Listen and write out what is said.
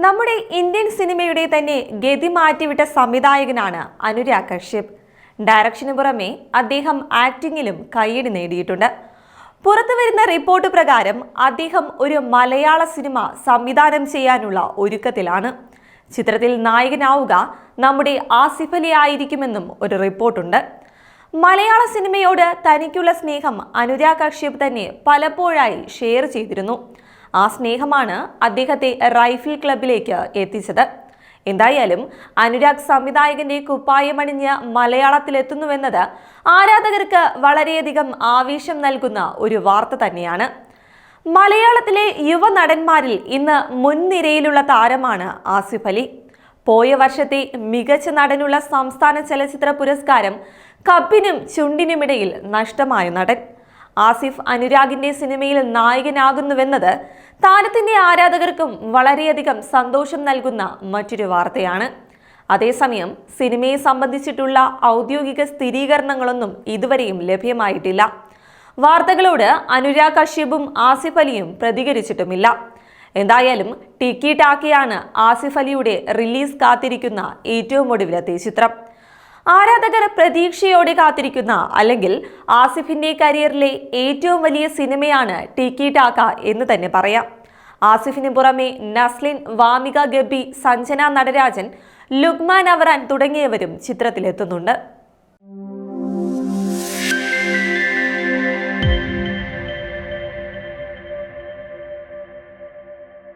നമ്മുടെ ഇന്ത്യൻ സിനിമയുടെ തന്നെ ഗതി മാറ്റിവിട്ട സംവിധായകനാണ് അനുരാഗ് കശ്യപ്. ഡയറക്ഷന് പുറമെ അദ്ദേഹം ആക്ടിങ്ങിലും കയ്യടി നേടിയിട്ടുണ്ട്. പുറത്തുവരുന്ന റിപ്പോർട്ട് പ്രകാരം അദ്ദേഹം ഒരു മലയാള സിനിമ സംവിധാനം ചെയ്യാനുള്ള ഒരുക്കത്തിലാണ്. ചിത്രത്തിൽ നായകനാവുക നമ്മുടെ ആസിഫ് അലി ആയിരിക്കുമെന്നും ഒരു റിപ്പോർട്ടുണ്ട്. മലയാള സിനിമയോട് തനിക്കുള്ള സ്നേഹം അനുരാഗ് കശ്യപ് തന്നെ പലപ്പോഴായി ഷെയർ ചെയ്തിരുന്നു. ആ സ്നേഹമാണ് അദ്ദേഹത്തെ റൈഫിൾ ക്ലബിലേക്ക് എത്തിച്ചത്. എന്തായാലും അനുരാഗ് സംവിധായകന്റെ കുപ്പായമണിഞ്ഞ് മലയാളത്തിലെത്തുന്നുവെന്നത് ആരാധകർക്ക് വളരെയധികം ആവേശം നൽകുന്ന ഒരു വാർത്ത തന്നെയാണ്. മലയാളത്തിലെ യുവനടന്മാരിൽ ഇന്ന് മുൻനിരയിലുള്ള താരമാണ് ആസിഫ് അലി. പോയ വർഷത്തെ മികച്ച നടനുള്ള സംസ്ഥാന ചലച്ചിത്ര പുരസ്കാരം കപ്പിനും ചുണ്ടിനുമിടയിൽ നഷ്ടമായ നടൻ ആസിഫ് അനുരാഗിന്റെ സിനിമയിൽ നായകനാകുന്നുവെന്നത് താരത്തിന്റെ ആരാധകർക്കും വളരെയധികം സന്തോഷം നൽകുന്ന മറ്റൊരു വാർത്തയാണ്. അതേസമയം സിനിമയെ സംബന്ധിച്ചിട്ടുള്ള ഔദ്യോഗിക സ്ഥിരീകരണങ്ങളൊന്നും ഇതുവരെയും ലഭ്യമായിട്ടില്ല. വാർത്തകളോട് അനുരാഗ് കശ്യപും ആസിഫ് അലിയും പ്രതികരിച്ചിട്ടുമില്ല. എന്തായാലും ടിക്കി ടാക്കിയാണ് ആസിഫ് അലിയുടെ റിലീസ് കാത്തിരിക്കുന്ന ഏറ്റവും ഒടുവിലത്തെ ചിത്രം. ആരാധകർ പ്രതീക്ഷയോടെ കാത്തിരിക്കുന്ന അല്ലെങ്കിൽ ആസിഫിന്റെ കരിയറിലെ ഏറ്റവും വലിയ സിനിമയാണ് ടിക്കി ടാക്ക എന്ന് തന്നെ പറയാം. ആസിഫിന് പുറമെ നസ്ലിൻ, വാമിക ഗബ്ബി, സഞ്ജന നടരാജൻ, ലുക്മാൻ അവറാൻ തുടങ്ങിയവരും ചിത്രത്തിലെത്തുന്നുണ്ട്.